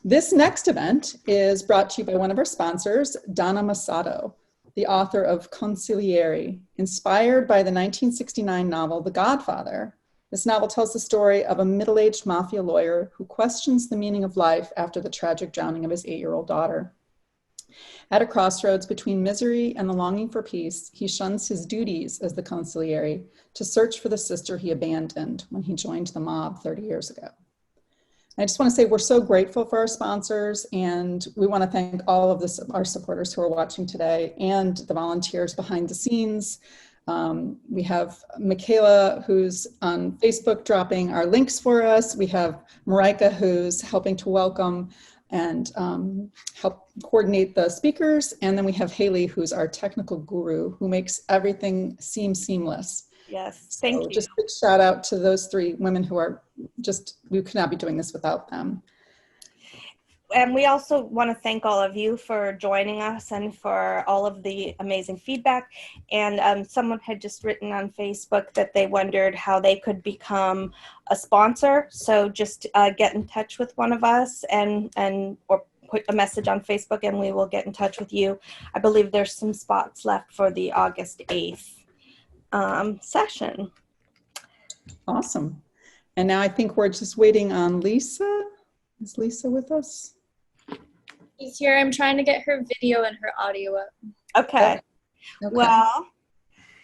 This next event is brought to you by one of our sponsors, Donna Masato, the author of Consigliere. Inspired by the 1969 novel, The Godfather, this novel tells the story of a middle-aged mafia lawyer who questions the meaning of life after the tragic drowning of his 8-year-old daughter. At a crossroads between misery and the longing for peace, he shuns his duties as the consigliere to search for the sister he abandoned when he joined the mob 30 years ago. I just want to say we're so grateful for our sponsors, and we want to thank all of our supporters who are watching today and the volunteers behind the scenes. We have Michaela, who's on Facebook dropping our links for us. We have Marika, who's helping to welcome and help coordinate the speakers. And then we have Haley, who's our technical guru, who makes everything seem seamless. Yes, thank you. Just a big shout out to those 3 women who are we could not be doing this without them. And we also want to thank all of you for joining us and for all of the amazing feedback. And someone had just written on Facebook that they wondered how they could become a sponsor. So just get in touch with one of us or put a message on Facebook and we will get in touch with you. I believe there's some spots left for the August 8th session. Awesome. And now I think we're just waiting on Lisa. Is Lisa with us? She's here. I'm trying to get her video and her audio up. Okay. Well,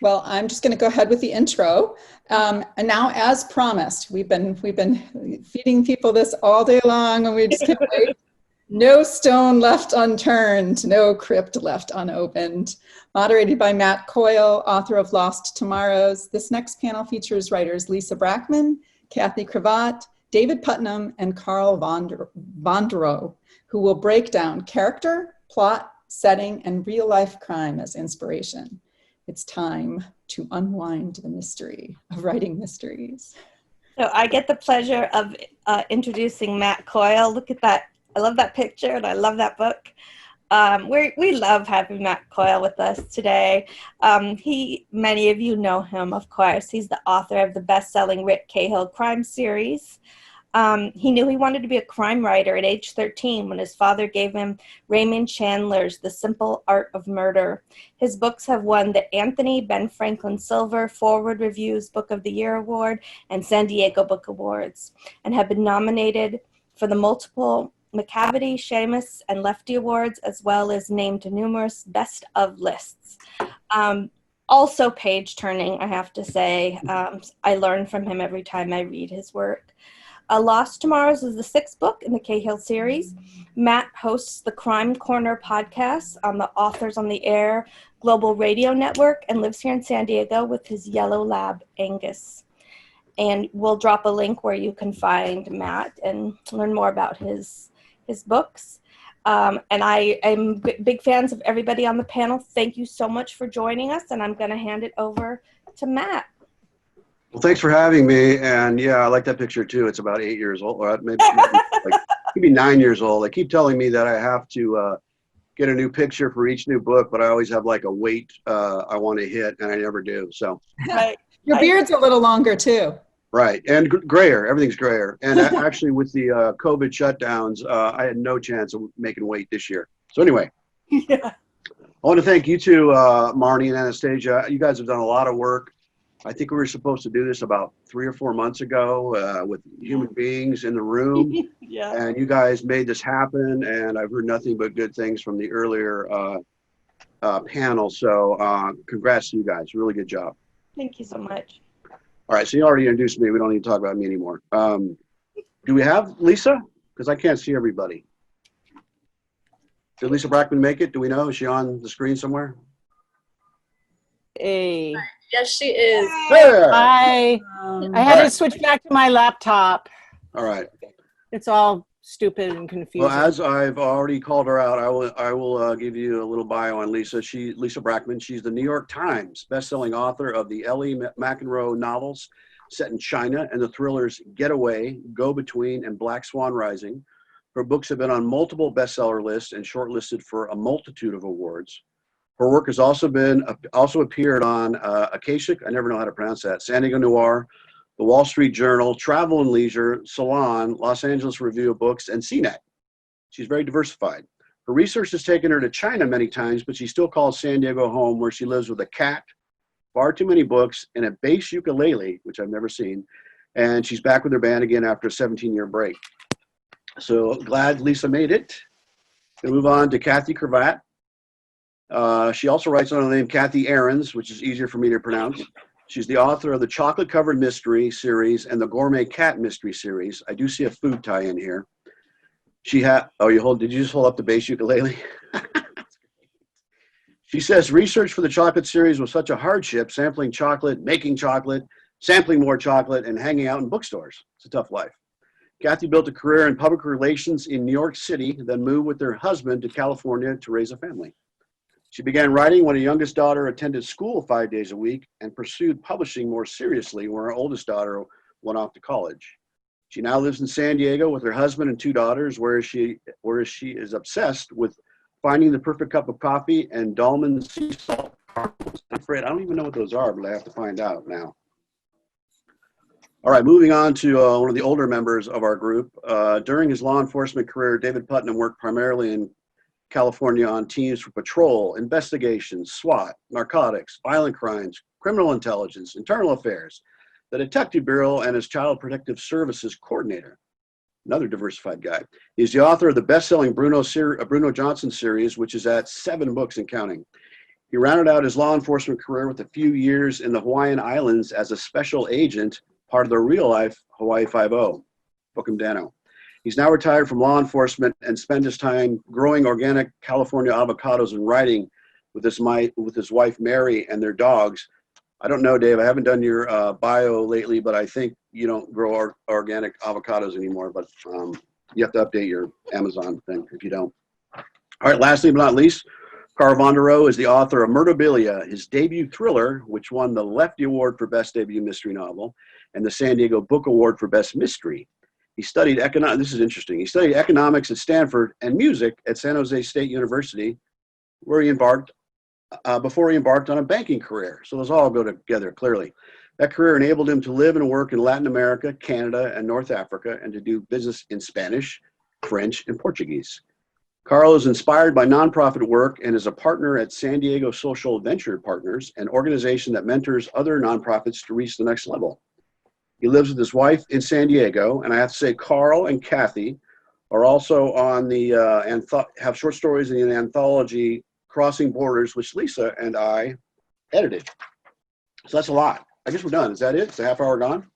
I'm just going to go ahead with the intro. And now, as promised, we've been feeding people this all day long, and we just can't wait. No stone left unturned, no crypt left unopened. Moderated by Matt Coyle, author of Lost Tomorrows. This next panel features writers Lisa Brackmann, Kathy Cravat, David Putnam, and Carl Vonderau, who will break down character, plot, setting, and real-life crime as inspiration. It's time to unwind the mystery of writing mysteries. So I get the pleasure of introducing Matt Coyle. Look at that. I love that picture and I love that book. We love having Matt Coyle with us today. Many of you know him, of course. He's the author of the best-selling Rick Cahill crime series. He knew he wanted to be a crime writer at age 13 when his father gave him Raymond Chandler's The Simple Art of Murder. His books have won the Anthony Ben Franklin Silver Forward Review's Book of the Year Award and San Diego Book Awards, and have been nominated for the multiple Macavity, Shamus, and Lefty Awards, as well as named to numerous best of lists. Also page-turning, I have to say. I learn from him every time I read his work. Lost Tomorrows is the 6th book in the Cahill series. Matt hosts the Crime Corner podcast on the Authors on the Air Global Radio Network and lives here in San Diego with his yellow lab, Angus. And we'll drop a link where you can find Matt and learn more about his books. And I am big fans of everybody on the panel. Thank you so much for joining us, and I'm going to hand it over to Matt. Well, thanks for having me. And yeah, I like that picture too. It's about 8 years old, or maybe 9 years old. They keep telling me that I have to get a new picture for each new book, but I always have like a weight I want to hit, and I never do. So Right. Your beard's a little longer too. Right, and grayer. Everything's grayer. And actually, with the COVID shutdowns, I had no chance of making weight this year. So anyway, Yeah. I want to thank you two, Marnie and Anastasia. You guys have done a lot of work. I think we were supposed to do this about 3 or 4 months ago with human beings in the room. Yeah. And you guys made this happen, and I've heard nothing but good things from the earlier panel. So congrats to you guys. Really good job. Thank you so much. All right, so you already introduced me. We don't need to talk about me anymore. Do we have Lisa? Because I can't see everybody. Did Lisa Brackmann make it? Do we know? Is she on the screen somewhere? Hey. Yes, she is. There! I had to switch back to my laptop. All right. It's all stupid and confusing. Well, as I've already called her out, I will give you a little bio on Lisa. Lisa Brackmann. She's the New York Times bestselling author of the Ellie McEnroe novels set in China and the thrillers Getaway, Go Between, and Black Swan Rising. Her books have been on multiple bestseller lists and shortlisted for a multitude of awards. Her work has also appeared on Akashic, I never know how to pronounce that, San Diego Noir, the Wall Street Journal, Travel and Leisure, Salon, Los Angeles Review of Books, and CNET. She's very diversified. Her research has taken her to China many times, but she still calls San Diego home, where she lives with a cat, far too many books, and a bass ukulele, which I've never seen. And she's back with her band again after a 17-year break. So glad Lisa made it. We'll move on to Kathy Cravat. She also writes under the name Kathy Ahrens, which is easier for me to pronounce. She's the author of the Chocolate Covered Mystery series and the Gourmet Cat Mystery series. I do see a food tie-in here. Did you just hold up the bass ukulele? She says research for the chocolate series was such a hardship, sampling chocolate, making chocolate, sampling more chocolate, and hanging out in bookstores. It's a tough life. Kathy built a career in public relations in New York City, then moved with her husband to California to raise a family. She began writing when her youngest daughter attended school 5 days a week and pursued publishing more seriously when her oldest daughter went off to college. She now lives in San Diego with her husband and 2 daughters, where she is obsessed with finding the perfect cup of coffee and Dahlman sea salt caramels. I'm afraid I don't even know what those are, but I have to find out now. All right, moving on to one of the older members of our group. During his law enforcement career, David Putnam worked primarily in California on teams for patrol, investigations, SWAT, narcotics, violent crimes, criminal intelligence, internal affairs, the Detective Bureau, and as Child Protective Services Coordinator. Another diversified guy. He's the author of the best-selling Bruno Johnson series, which is at 7 books and counting. He rounded out his law enforcement career with a few years in the Hawaiian Islands as a special agent, part of the real-life Hawaii Five-0, Bookham Dano. He's now retired from law enforcement and spent his time growing organic California avocados and writing with his wife, Mary, and their dogs. I don't know, Dave, I haven't done your bio lately, but I think you don't grow organic avocados anymore, but you have to update your Amazon thing if you don't. All right, lastly but not least, Carl Vonderau is the author of Murderbilia, his debut thriller, which won the Lefty Award for Best Debut Mystery Novel and the San Diego Book Award for Best Mystery. He studied this is interesting. He studied economics at Stanford and music at San Jose State University, where he embarked before he embarked on a banking career. So those all go together clearly. That career enabled him to live and work in Latin America, Canada, and North Africa, and to do business in Spanish, French, and Portuguese. Carl is inspired by nonprofit work and is a partner at San Diego Social Venture Partners, an organization that mentors other nonprofits to reach the next level. He lives with his wife in San Diego, and I have to say Carl and Kathy are also on the have short stories in the anthology Crossing Borders, which Lisa and I edited. So that's a lot. I guess we're done. Is that it? Is the half hour gone?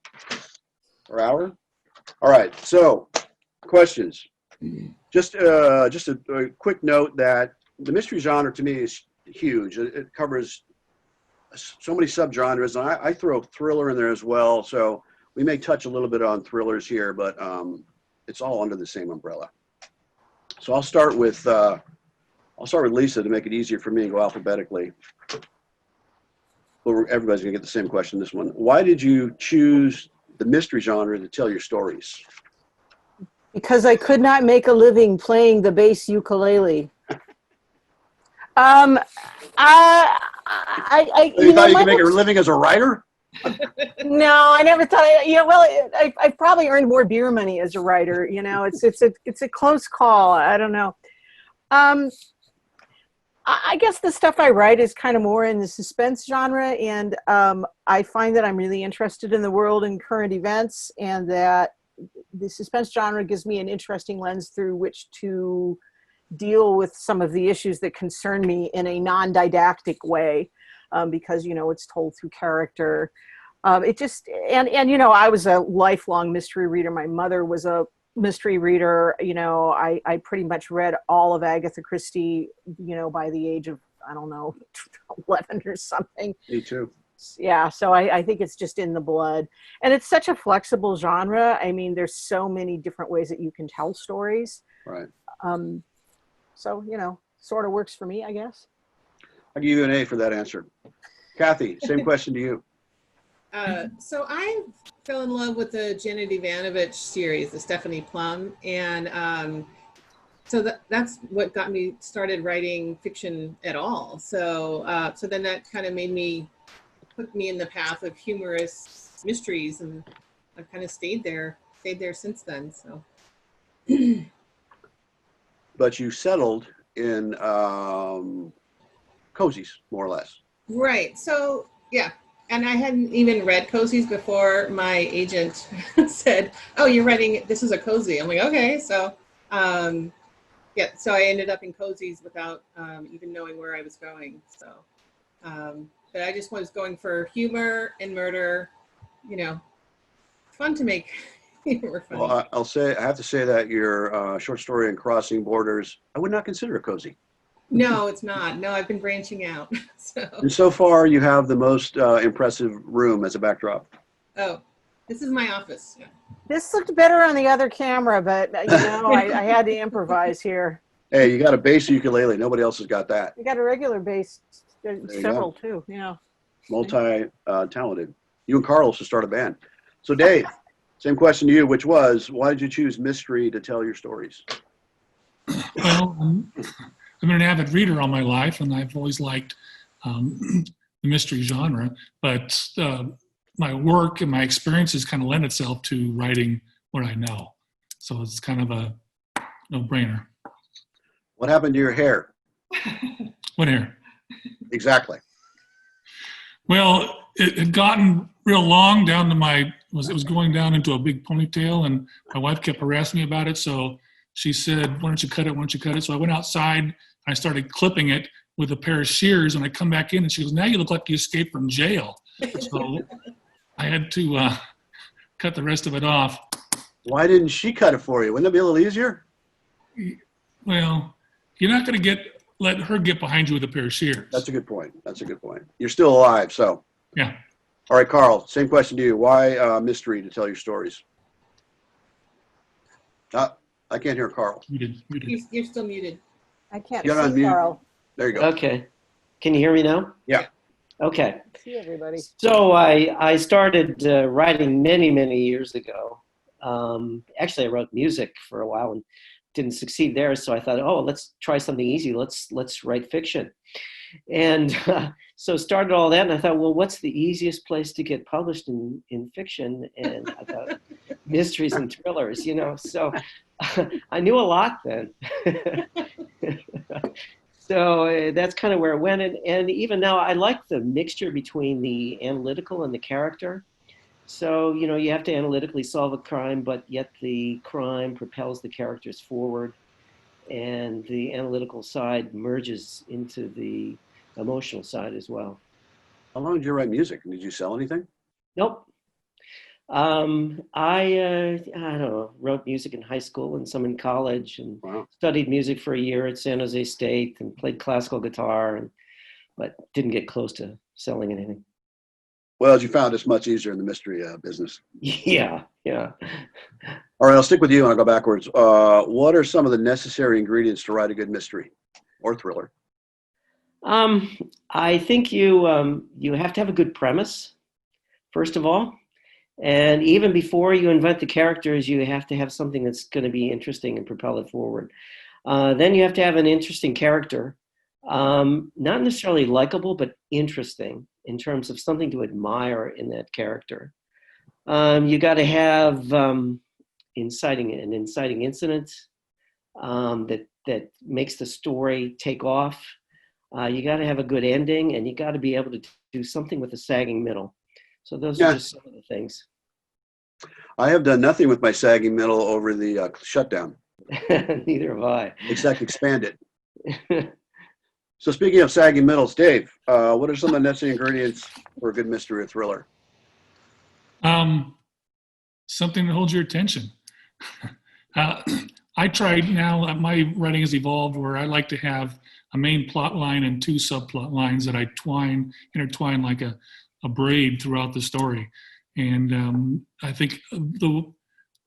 Or hour? All right. So questions. Just a quick note that the mystery genre to me is huge. It covers so many subgenres, and I throw thriller in there as well. So we may touch a little bit on thrillers here, but it's all under the same umbrella. So I'll start with Lisa to make it easier for me and go alphabetically. Well, everybody's gonna get the same question. This one: why did you choose the mystery genre to tell your stories? Because I could not make a living playing the bass ukulele. You thought you could make a living as a writer? No, I never thought. I probably earned more beer money as a writer. It's a close call. I don't know. I guess the stuff I write is kind of more in the suspense genre, and I find that I'm really interested in the world and current events, and that the suspense genre gives me an interesting lens through which to deal with some of the issues that concern me in a non-didactic way, because it's told through character. I was a lifelong mystery reader. My mother was a mystery reader. I pretty much read all of Agatha Christie, by the age of, I don't know, 11 or something. Me too. Yeah, so I think it's just in the blood. And it's such a flexible genre. I mean, there's so many different ways that you can tell stories. Right. So, sort of works for me, I guess. I'll give you an A for that answer. Kathy, same question to you. So I fell in love with the Janet Ivanovich series, the Stephanie Plum, and so that's what got me started writing fiction at all. So then that kind of put me in the path of humorous mysteries, and I've kind of stayed there since then. So. but you settled in cozies, more or less. Right. So, yeah. And I hadn't even read cozies before my agent said, "Oh, you're writing, this is a cozy." I'm like, okay. So, yeah, so I ended up in cozies without even knowing where I was going. So, but I just was going for humor and murder, you know, fun to make. Humor funny. Well, I have to say that your short story in Crossing Borders, I would not consider a cozy. No, it's not. No, I've been branching out. So, And so far, you have the most impressive room as a backdrop. oh, this is my office. Yeah. This looked better on the other camera, but I had to improvise here. Hey, you got a bass ukulele. Nobody else has got that. We got a regular bass, you several go. too. Yeah. Multi-talented. You and Carl should start a band. So Dave, same question to you, which was, why did you choose mystery to tell your stories? Well, I've been an avid reader all my life, and I've always liked the mystery genre. But my work and my experiences kind of lend itself to writing what I know. So it's kind of a no-brainer. What happened to your hair? What hair? Exactly. Well, it had gotten real long down to it was going down into a big ponytail, and my wife kept harassing me about it. So she said, "Why don't you cut it? Why don't you cut it?" So I went outside and I started clipping it with a pair of shears, and I come back in and she goes, "Now you look like you escaped from jail." So I had to cut the rest of it off. Why didn't she cut it for you? Wouldn't that be a little easier? Well, you're not going to let her get behind you with a pair of shears. That's a good point. That's a good point. You're still alive, so. Yeah. All right, Carl, same question to you. Why mystery to tell your stories? I can't hear Carl. Muted. You're still muted. I can't You're on see mute. Carl. There you go. Okay. Can you hear me now? Yeah. Okay. See everybody. So I started writing many years ago. Actually, I wrote music for a while and didn't succeed there. So I thought, oh, let's try something easy. Let's write fiction. And so started all that. And I thought, well, what's the easiest place to get published in fiction? And I thought, mysteries and thrillers, So I knew a lot then. So that's kind of where it went. And even now, I like the mixture between the analytical and the character. So, you have to analytically solve a crime, but yet the crime propels the characters forward. And the analytical side merges into the emotional side as well. How long did you write music? Did you sell anything? Nope. I don't know, wrote music in high school and some in college, and studied music for a year at San Jose State and played classical guitar, but didn't get close to selling anything. Well, as you found, it's much easier in the mystery business. Yeah. All right, I'll stick with you and I'll go backwards. What are some of the necessary ingredients to write a good mystery or thriller? I think you have to have a good premise, first of all. And even before you invent the characters, you have to have something that's going to be interesting and propel it forward. Then you have to have an interesting character, not necessarily likable, but interesting in terms of something to admire in that character. You got to have an inciting incident that makes the story take off. You got to have a good ending, and you got to be able to do something with a sagging middle. So those are just some of the things. I have done nothing with my sagging middle over the shutdown. Neither have I. Except expand it. So speaking of sagging middles, Dave, what are some of the necessary ingredients for a good mystery or thriller? Something that holds your attention. I tried now, my writing has evolved where I like to have a main plot line and two subplot lines that I intertwine like a braid throughout the story. And I think the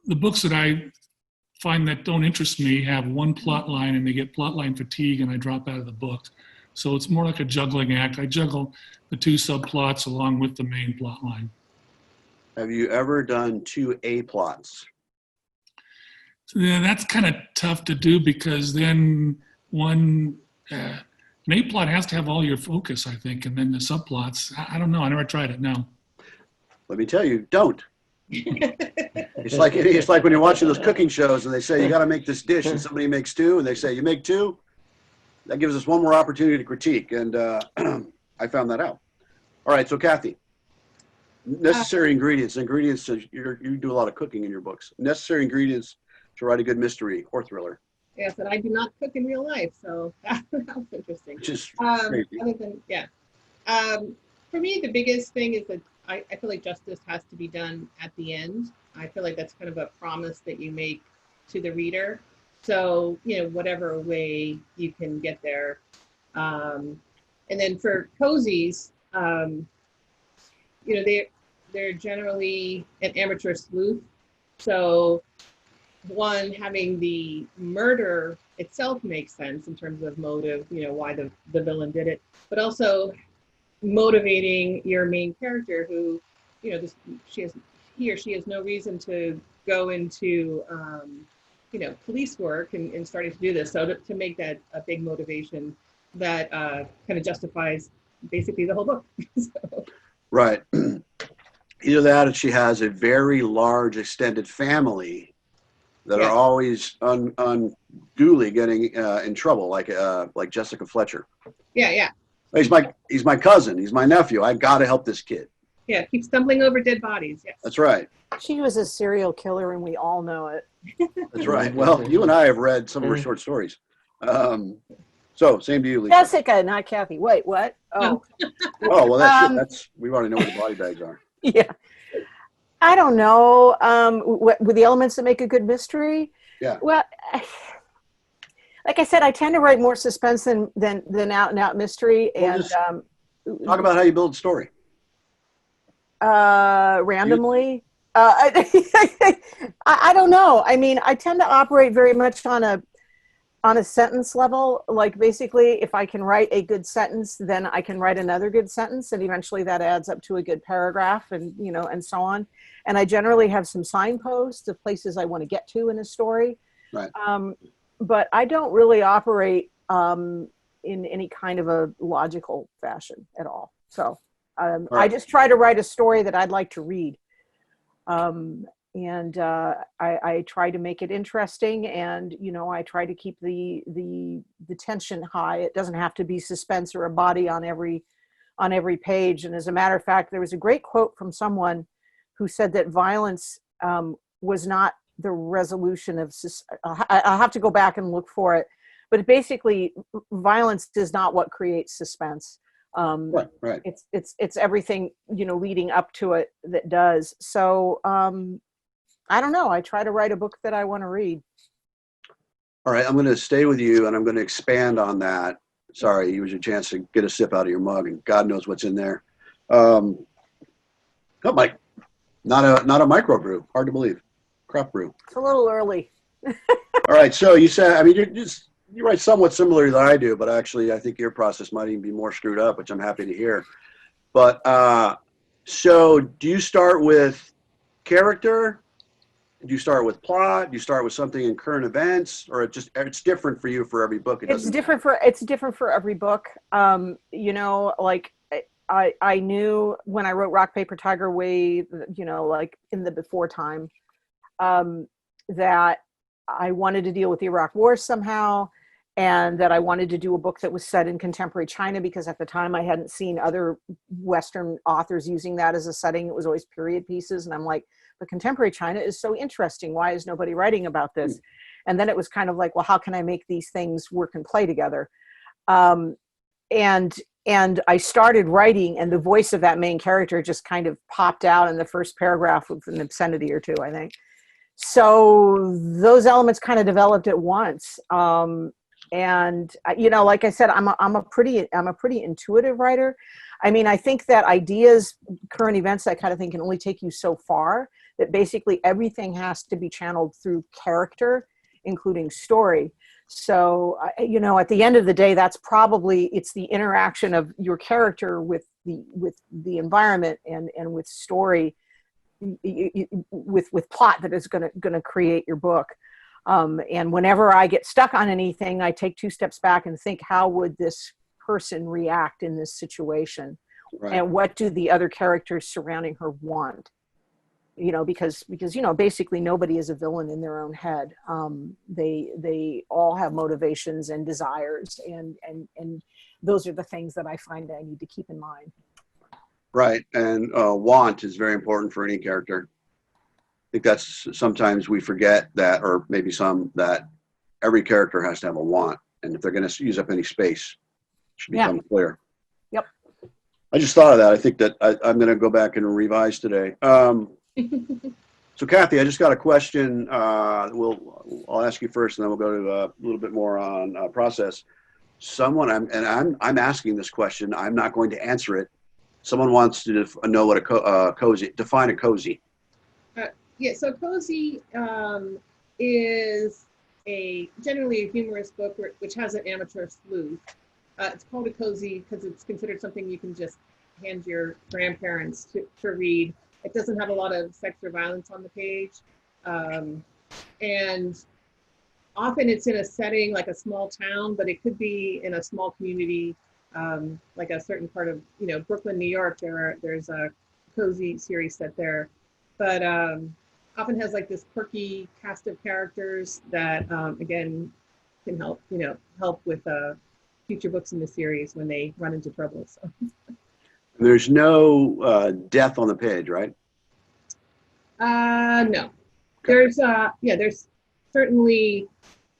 books that I find that don't interest me have one plot line and they get plot line fatigue and I drop out of the book. So it's more like a juggling act. I juggle the two subplots along with the main plot line. Have you ever done 2 A plots? Yeah, that's kind of tough to do because then an A plot has to have all your focus, I think, and then the subplots, I don't know. I never tried it, no. Let me tell you, don't. It's like when you're watching those cooking shows and they say you got to make this dish and somebody makes two and they say you make two. That gives us one more opportunity to critique, and I found that out. All right, so Kathy, necessary ingredients. You do a lot of cooking in your books. Necessary ingredients to write a good mystery or thriller. Yes, and I do not cook in real life, so that was interesting. Which is Other crazy. than, yeah. For me, the biggest thing is that I feel like justice has to be done at the end. I feel like that's kind of a promise that you make to the reader. So, whatever way you can get there. And then for cozies, they're generally an amateur sleuth. So one, having the murder itself makes sense in terms of motive, why the villain did it, but also motivating your main character who, he or she has no reason to go into, police work and starting to do this. So to make that a big motivation that kind of justifies basically the whole book. So. Right. Either that or she has a very large extended family that are always unduly getting in trouble, like Jessica Fletcher. Yeah. He's my cousin. He's my nephew. I've got to help this kid. Yeah, keep stumbling over dead bodies. Yes. That's right. She was a serial killer, and we all know it. That's right. Well, you and I have read some of her short stories. So same to you, Lisa. Jessica, not Kathy. Wait, what? Oh. Oh, well, that's we already know what the body bags are. Yeah. I don't know. With the elements that make a good mystery. Yeah. Well, like I said, I tend to write more suspense than out and out mystery. Well, and just talk about how you build a story. Randomly. I don't know. I mean, I tend to operate very much on a sentence level. Like basically, if I can write a good sentence, then I can write another good sentence, and eventually that adds up to a good paragraph, and and so on. And I generally have some signposts of places I want to get to in a story. Right. But I don't really operate in any kind of a logical fashion at all. So Right. I just try to write a story that I'd like to read. And I try to make it interesting, and I try to keep the tension high. It doesn't have to be suspense or a body on every page. And as a matter of fact, there was a great quote from someone who said that violence was not the resolution of. I'll have to go back and look for it, but basically, violence is not what creates suspense. Right. It's everything leading up to it that does. So I don't know. I try to write a book that I want to read. All right, I'm going to stay with you, and I'm going to expand on that. Sorry, use your chance to get a sip out of your mug, and God knows what's in there. Oh, Mike, not a microbrew. Hard to believe. Craft brew. It's a little early. All right, so you said, I mean, you write somewhat similar than I do, but actually, I think your process might even be more screwed up, which I'm happy to hear. But so, do you start with character? Do you start with plot? Do you start with something in current events, or it's different for you for every book? It's different for every book. Like I knew when I wrote Rock Paper Tiger way, like in the before time, that I wanted to deal with the Iraq War somehow, and that I wanted to do a book that was set in contemporary China, because at the time I hadn't seen other Western authors using that as a setting. It was always period pieces, and I'm like, but contemporary China is so interesting. Why is nobody writing about this? And then it was kind of like, well, how can I make these things work and play together? And I started writing, and the voice of that main character just kind of popped out in the first paragraph with an obscenity or two, I think. So those elements kind of developed at once. And like I said, I'm a pretty intuitive writer. I mean, I think that ideas, current events, that kind of thing can only take you so far, that basically everything has to be channeled through character, including story. So, at the end of the day, it's the interaction of your character with the environment and with story, with plot, that is going to create your book. And whenever I get stuck on anything, I take two steps back and think, how would this person react in this situation? Right. And what do the other characters surrounding her want? because basically nobody is a villain in their own head. They all have motivations and desires, and those are the things that I find I need to keep in mind. Right, and want is very important for any character. I think that's sometimes we forget that, or maybe some, that every character has to have a want, and if they're going to use up any space, it should become clear. Yep. I just thought of that. I think that I'm going to go back and revise today. So Kathy, I just got a question. I'll ask you first, and then we'll go to a little bit more on process. I'm asking this question. I'm not going to answer it. Someone wants to know what a cozy. Define a cozy. Yeah, so cozy is generally a humorous book which has an amateur sleuth. It's called a cozy because it's considered something you can just hand your grandparents to read. It doesn't have a lot of sex or violence on the page. And often it's in a setting like a small town, but it could be in a small community, like a certain part of, Brooklyn, New York. There's a cozy series set there. But often has like this quirky cast of characters that, again, can help with future books in the series when they run into trouble. So. There's no death on the page, right? No. Okay. There's certainly,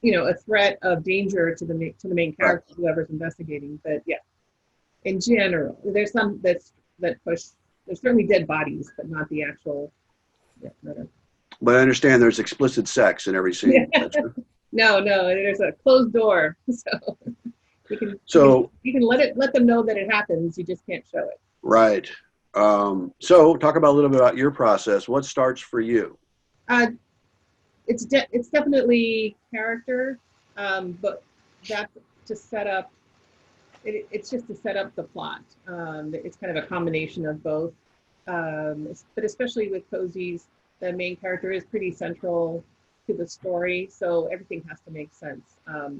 a threat of danger to the main character, right, whoever's investigating. But yeah, in general, there's some that push. There's certainly dead bodies, but not the actual murder. But I understand there's explicit sex in every scene. No, there's a closed door, so you can let them know that it happens. You just can't show it. Right. So talk about a little bit about your process. What starts for you? It's definitely character, but that's to set up. It's just to set up the plot. It's kind of a combination of both. But especially with cozies, the main character is pretty central to the story, so everything has to make sense. I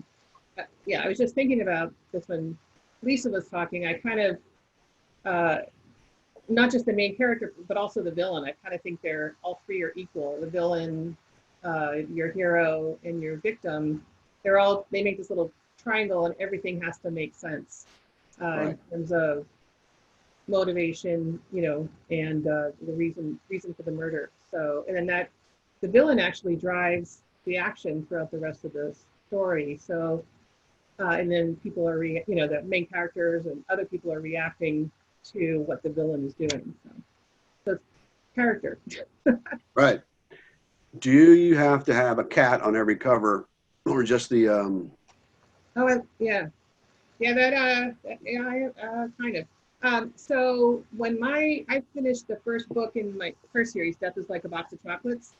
was just thinking about this when Lisa was talking. I kind of, not just the main character, but also the villain. I kind of think all three are equal. The villain, your hero, and your victim, they make this little triangle, and everything has to make sense in terms of motivation, and the reason for the murder. So, and then the villain actually drives the action throughout the rest of the story. So, and then people are, the main characters and other people are reacting to what the villain is doing. So it's character. Right. Do you have to have a cat on every cover, or just the? Kind of. So when I finished the first book in my first series, Death is Like a Box of Chocolates,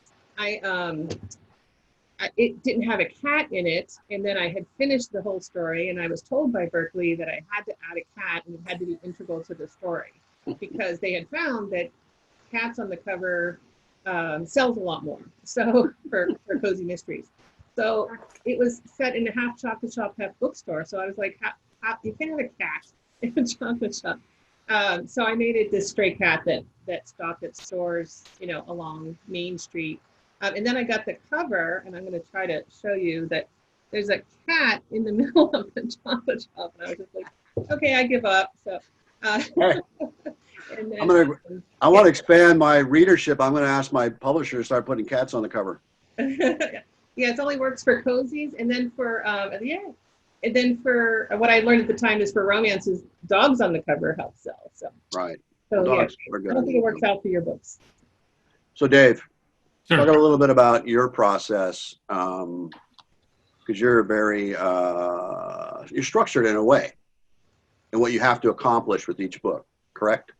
it didn't have a cat in it, and then I had finished the whole story, and I was told by Berkeley that I had to add a cat, and it had to be integral to the story, because they had found that cats on the cover sells a lot more, so for cozy mysteries. So it was set in a half chocolate shop, half bookstore, so I was like, how you can't have a cat in a chocolate shop. So I made it this stray cat that stopped at stores, along Main Street. And then I got the cover, and I'm going to try to show you that there's a cat in the middle of the chocolate shop. And I was just like, okay, I give up. So, right. And then, I want to expand my readership. I'm going to ask my publisher to start putting cats on the cover. Yeah, it only works for cozies. And then for, and then for what I learned at the time is for romances, dogs on the cover help sell. So, right. So dogs I don't think it works out for your books. So Dave, Sure. talk a little bit about your process, because you're you're structured in a way, and what you have to accomplish with each book, correct?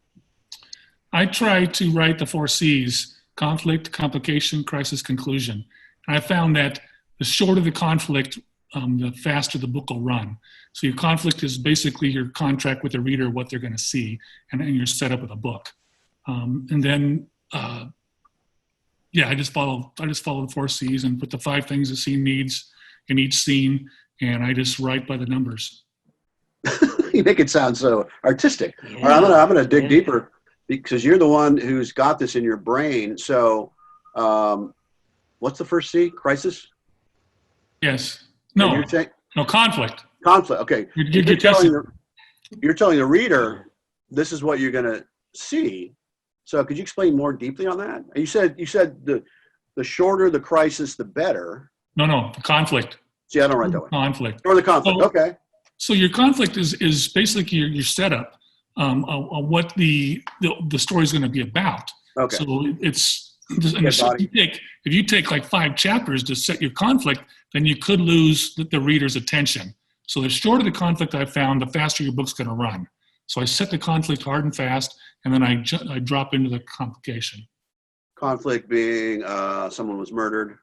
I try to write the 4 C's: conflict, complication, crisis, conclusion. And I found that the shorter the conflict, the faster the book will run. So your conflict is basically your contract with the reader, what they're going to see, and your setup of the book. And then, I just follow the 4 C's and put the 5 things the scene needs in each scene, and I just write by the numbers. You make it sound so artistic. Yeah. All right, I'm gonna dig deeper because you're the one who's got this in your brain. So, what's the first C? Crisis? Yes. And No. you're saying No, conflict. conflict. Okay. You're testing. You're telling the reader this is what you're going to see. So, could you explain more deeply on that? You said the shorter the crisis, the better. No, the conflict. See, I don't write that way. Conflict. Or the conflict. So, okay. So your conflict is basically your setup on what the story is going to be about. Okay. So if you take like 5 chapters to set your conflict, then you could lose the reader's attention. So the shorter the conflict I found, the faster your book's going to run. So I set the conflict hard and fast, and then I drop into the complication. Conflict being someone was murdered.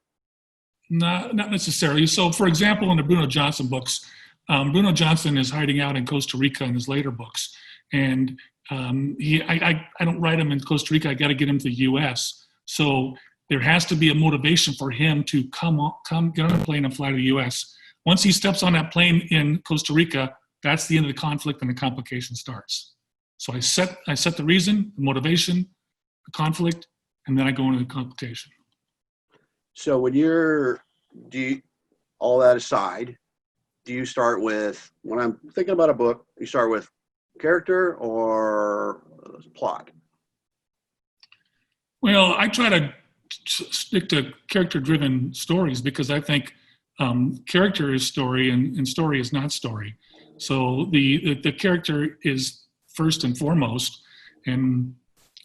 Not necessarily. So, for example, in the Bruno Johnson books, Bruno Johnson is hiding out in Costa Rica in his later books, and I don't write him in Costa Rica. I got to get him to the U.S. So there has to be a motivation for him to come get on a plane and fly to the U.S. Once he steps on that plane in Costa Rica, that's the end of the conflict and the complication starts. So I set the reason, the motivation, the conflict, and then I go into the complication. So when all that aside, do you start with, when I'm thinking about a book, you start with character or plot? Well, I try to stick to character-driven stories because I think character is story and story is not story. So the character is first and foremost, and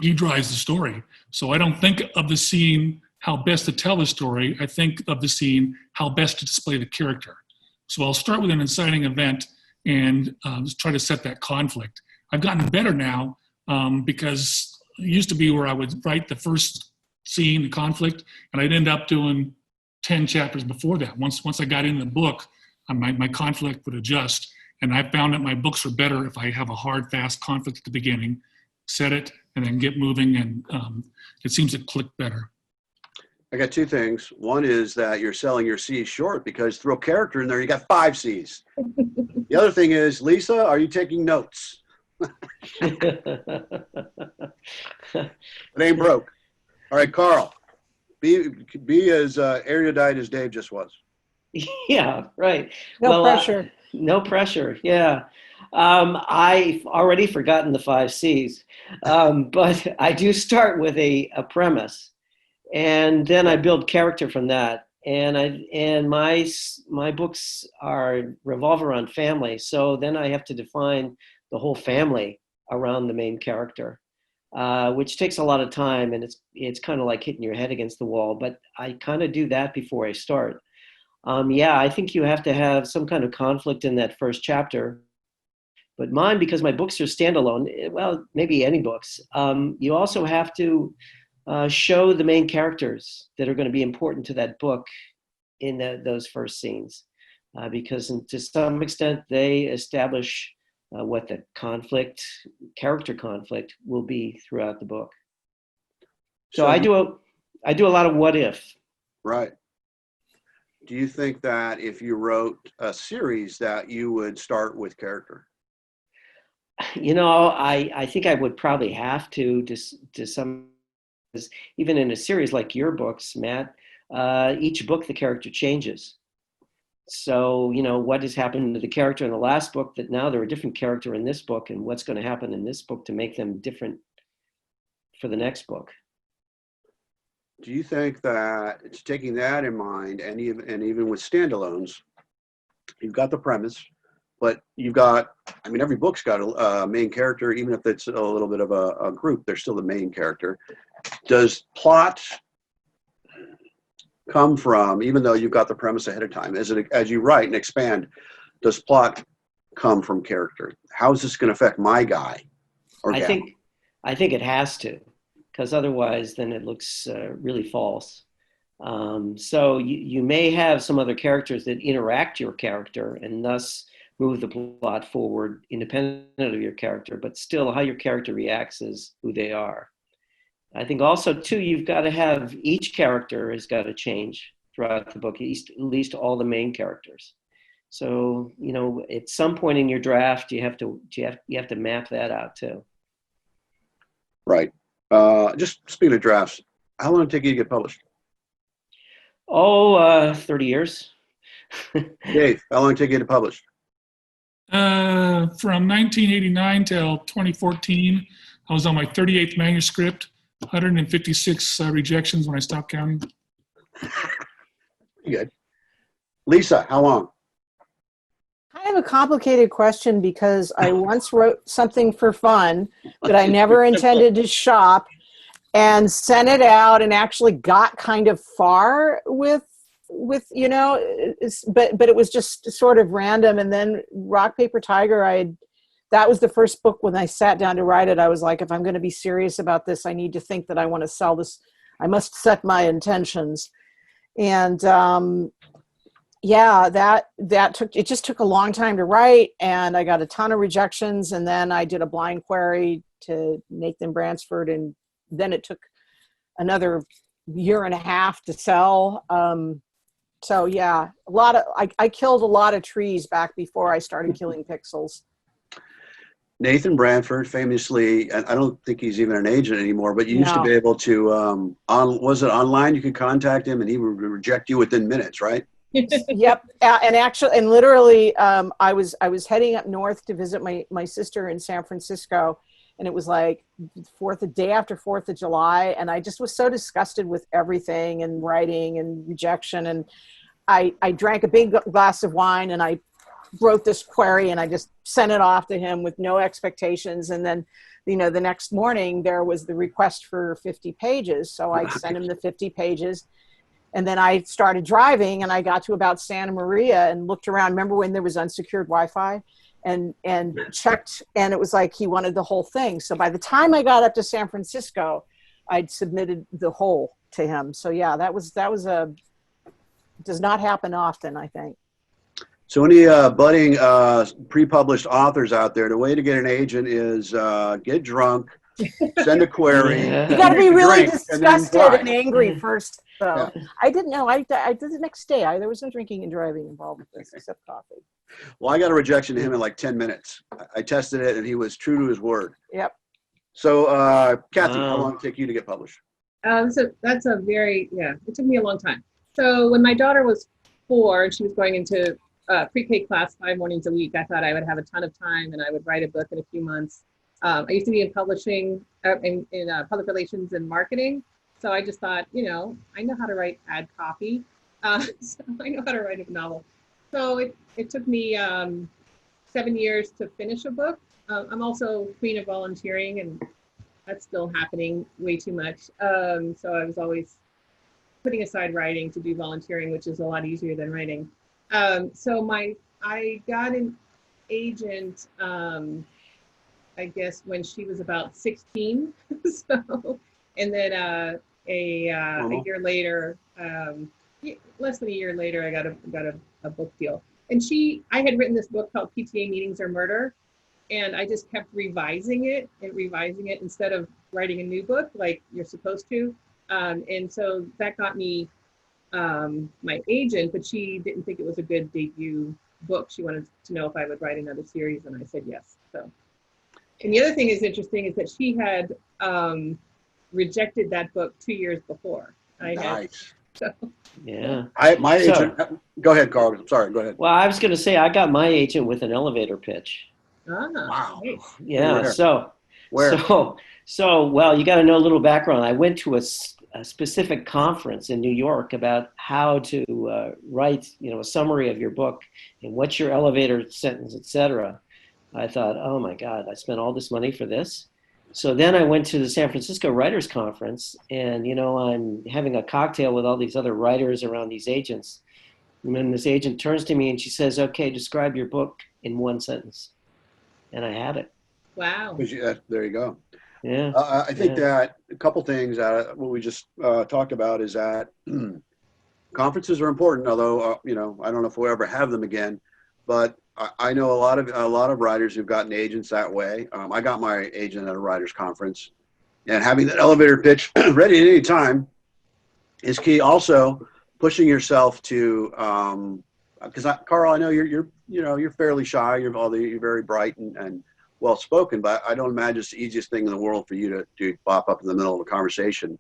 he drives the story. So I don't think of the scene how best to tell the story. I think of the scene how best to display the character. So I'll start with an inciting event and just try to set that conflict. I've gotten better now because it used to be where I would write the first scene, the conflict, and I'd end up doing 10 chapters before that. Once I got into the book, my conflict would adjust. And I found that my books are better if I have a hard, fast conflict at the beginning, set it, and then get moving, and it seems to click better. I got 2 things. One is that you're selling your C's short because throw character in there, you got 5 C's. The other thing is, Lisa, are you taking notes? It ain't broke. All right, Carl, be as erudite as Dave just was. Yeah, right. No pressure. No pressure. Yeah. I've already forgotten the 5 C's, but I do start with a premise. And then I build character from that, and my books revolve around family. So then I have to define the whole family around the main character, which takes a lot of time, and it's kind of like hitting your head against the wall. But I kind of do that before I start. I think you have to have some kind of conflict in that first chapter. But mine, because my books are standalone, well, maybe any books. You also have to show the main characters that are going to be important to that book in those first scenes, because to some extent they establish what the character conflict will be throughout the book. So I do a lot of what if. Right. Do you think that if you wrote a series that you would start with character? I think I would probably have to some. Even in a series like your books, Matt, each book the character changes. So, what has happened to the character in the last book that now they're a different character in this book, and what's going to happen in this book to make them different for the next book? Do you think that it's taking that in mind, and even with standalones, you've got the premise, but you've got, every book's got a main character, even if it's a little bit of a group, they're still the main character. Does plot come from, even though you've got the premise ahead of time, as you write and expand, does plot come from character? How is this going to affect my guy or gal? I think it has to, because otherwise then it looks really false. So you may have some other characters that interact your character and thus move the plot forward independent of your character, but still how your character reacts is who they are. I think also, too, you've got to have each character has got to change throughout the book, at least all the main characters. So, at some point in your draft, you have to map that out, too. Right. Just speaking of drafts, how long did it take you to get published? 30 years. Dave, how long did it take you to publish? From 1989 till 2014, I was on my 38th manuscript, 156 rejections when I stopped counting. Pretty good. Lisa, how long? I have a complicated question because I once wrote something for fun that I never intended to shop and sent it out and actually got kind of far with but it was just sort of random. And then Rock Paper Tiger, that was the first book when I sat down to write it. I was like, if I'm going to be serious about this, I need to think that I want to sell this. I must set my intentions. And it just took a long time to write, and I got a ton of rejections. And then I did a blind query to Nathan Bransford, and then it took another year and a half to sell. So yeah, I killed a lot of trees back before I started killing pixels. Nathan Branford, famously, I don't think he's even an agent anymore, but you used to No. be able to, was it online? You could contact him and he would reject you within minutes, right? Yep. And literally, I was heading up north to visit my sister in San Francisco, and it was like day after 4th of July. And I just was so disgusted with everything and writing and rejection. And I drank a big glass of wine and I wrote this query and I just sent it off to him with no expectations. And then, the next morning there was the request for 50 pages. So I sent him the 50 pages. And then I started driving and I got to about Santa Maria and looked around. Remember when there was unsecured Wi-Fi? And checked, and it was like he wanted the whole thing. So by the time I got up to San Francisco, I'd submitted the whole to him. So yeah, that was does not happen often, I think. So any budding pre-published authors out there, the way to get an agent is get drunk, send a query. Yeah. You got to be really disgusted apply. and angry first, though. Yeah. I didn't know. I did the next day. There was no drinking and driving involved with this except coffee. Well, I got a rejection to him in like 10 minutes. I tested it and he was true to his word. Yep. So Kathy, how long did it take you to get published? So that's it took me a long time. So when my daughter was 4 and she was going into pre-K class 5 mornings a week, I thought I would have a ton of time and I would write a book in a few months. I used to be in publishing, in public relations and marketing. So I just thought, I know how to write ad copy. So I know how to write a novel. So it took me 7 years to finish a book. I'm also queen of volunteering, and that's still happening way too much. So I was always putting aside writing to do volunteering, which is a lot easier than writing. So I got an agent, I guess when she was about 16. So, and then a year later, less than a year later, I got a book deal. And I had written this book called PTA Meetings or Murder, and I just kept revising it instead of writing a new book like you're supposed to. And so that got me my agent, but she didn't think it was a good debut book. She wanted to know if I would write another series, and I said yes. So, and the other thing is interesting is that she had rejected that book 2 years before. Nice. Yeah. My agent. Go ahead, Carl. I'm sorry. Go ahead. Well, I was going to say I got my agent with an elevator pitch. Wow. Nice. Yeah. Where? So well, you got to know a little background. I went to a specific conference in New York about how to write, a summary of your book and what's your elevator sentence, etc. I thought, oh my God, I spent all this money for this. So then I went to the San Francisco Writers Conference, and I'm having a cocktail with all these other writers around these agents. And then this agent turns to me and she says, "Okay, describe your book in 1 sentence." And I had it. Wow. There you go. Yeah. I think that a couple things what we just talked about is that conferences are important, although, I don't know if we'll ever have them again, but I know a lot of writers who've gotten agents that way. I got my agent at a writers conference, and having that elevator pitch ready at any time is key. Also, pushing yourself to, because Carl, I know you're fairly shy. You're very bright and well spoken, but I don't imagine it's the easiest thing in the world for you to pop up in the middle of a conversation.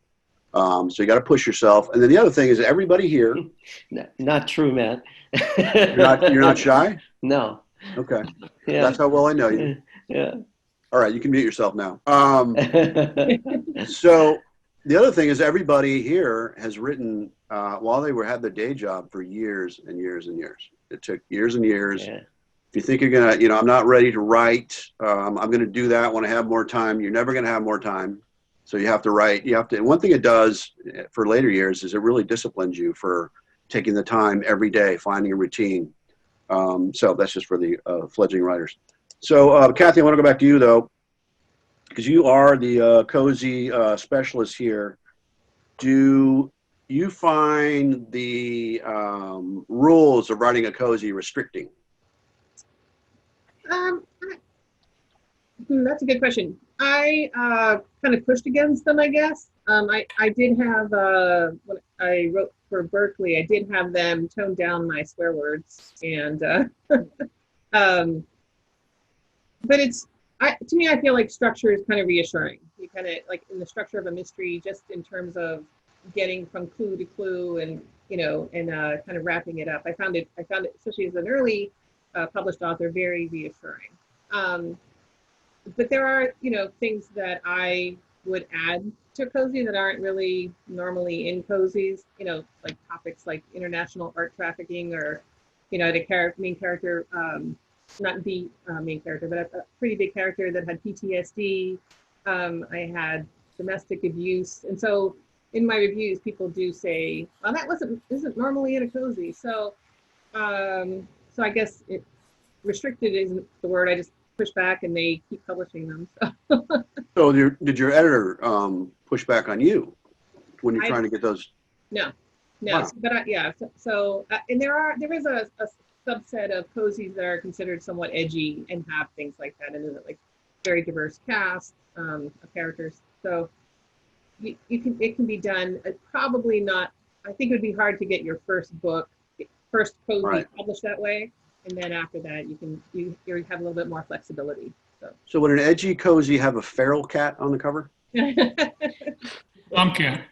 So you got to push yourself. And then the other thing is everybody here. Not true, Matt. You're not shy? No. Okay. Yeah. That's how well I know you. Yeah. All right, you can mute yourself now. So the other thing is everybody here has written while they had their day job for years and years and years. It took years and years. Yeah. If you think you're going to, I'm not ready to write, I'm going to do that when I have more time, you're never going to have more time. So you have to write. And one thing it does for later years is it really disciplines you for taking the time every day, finding a routine. So that's just for the fledgling writers. So Kathy, I want to go back to you though, because you are the cozy specialist here. Do you find the rules of writing a cozy restricting? That's a good question. I kind of pushed against them, I guess. I did have, when I wrote for Berkeley, I did have them tone down my swear words. And, but to me, I feel like structure is kind of reassuring. You kind of, like in the structure of a mystery, just in terms of getting from clue to clue and, kind of wrapping it up. I found it, especially as an early published author, very reassuring. But there are, things that I would add to cozy that aren't really normally in cozies, like topics like international art trafficking or, the main character, not the main character, but a pretty big character that had PTSD. I had domestic abuse. And so in my reviews, people do say, well, that isn't normally in a cozy. So, so I guess restricted isn't the word. I just push back and they keep publishing them. So did your editor push back on you when you're trying to get those? No. Wow. But and there is a subset of cozies that are considered somewhat edgy and have things like that, and like very diverse cast of characters. So it can be done. Probably not. I think it would be hard to get your first cozy published that way. And then after that, you have a little bit more flexibility. So would an edgy cozy have a feral cat on the cover? Tomcat.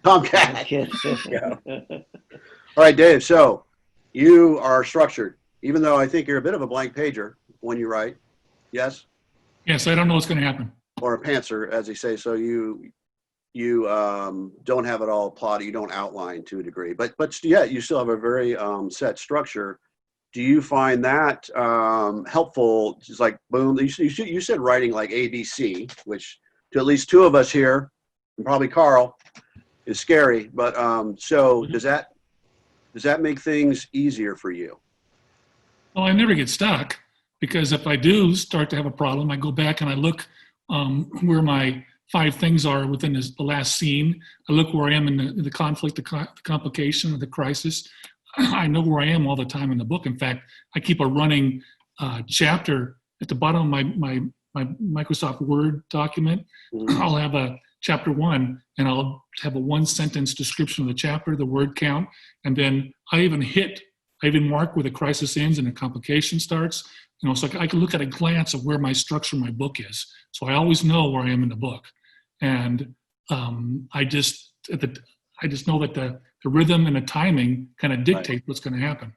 Tomcat. Yeah. All right, Dave. So you are structured, even though I think you're a bit of a blank pager when you write. Yes? Yes, I don't know what's going to happen. Or a pantser, as they say. So you don't have it all plotted. You don't outline to a degree. But yeah, you still have a very set structure. Do you find that helpful? Just like, boom, you said writing like ABC, which to at least two of us here, and probably Carl, is scary. But so does that make things easier for you? Well, I never get stuck, because if I do start to have a problem, I go back and I look where my 5 things are within the last scene. I look where I am in the conflict, the complication, or the crisis. I know where I am all the time in the book. In fact, I keep a running chapter at the bottom of my Microsoft Word document. Mm-hmm. I'll have a chapter 1, and I'll have a 1-sentence description of the chapter, the word count, and then I even mark where the crisis ends and the complication starts. So I can look at a glance of where my structure of my book is. So I always know where I am in the book, and I just know that the rhythm and the timing kind of dictate what's going to happen.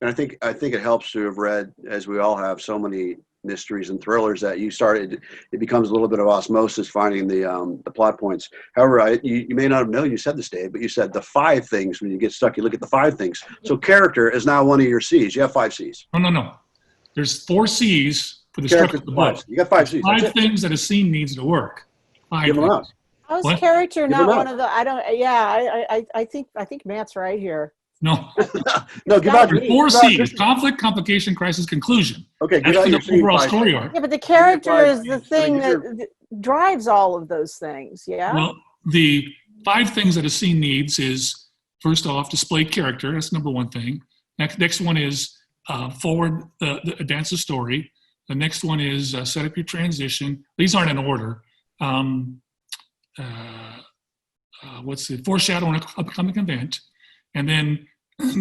And I think it helps to have read, as we all have, so many mysteries and thrillers that it becomes a little bit of osmosis finding the plot points. However, you may not have known you said this, Dave, but you said the 5 things. When you get stuck, you look at the 5 things. So character is now one of your C's. You have 5 C's. No. There's 4 C's for the structure of the book. You got 5 C's. 5 things that a scene needs to work. 5 Give them out. How's What? character Give not them one up. of the? I don't. Yeah, I think Matt's right here. No. No, give out your There's 4 C's: conflict, complication, crisis, conclusion. Okay, give That's out the your C overall 5 story C's. arc. Yeah, but the character five is the things. thing I mean, that drives all of those things. Yeah. Well, the 5 things that a scene needs is, first off, display character. That's number 1 thing. Next one is advance the story. The next one is set up your transition. These aren't in order. What's the foreshadowing upcoming event? And then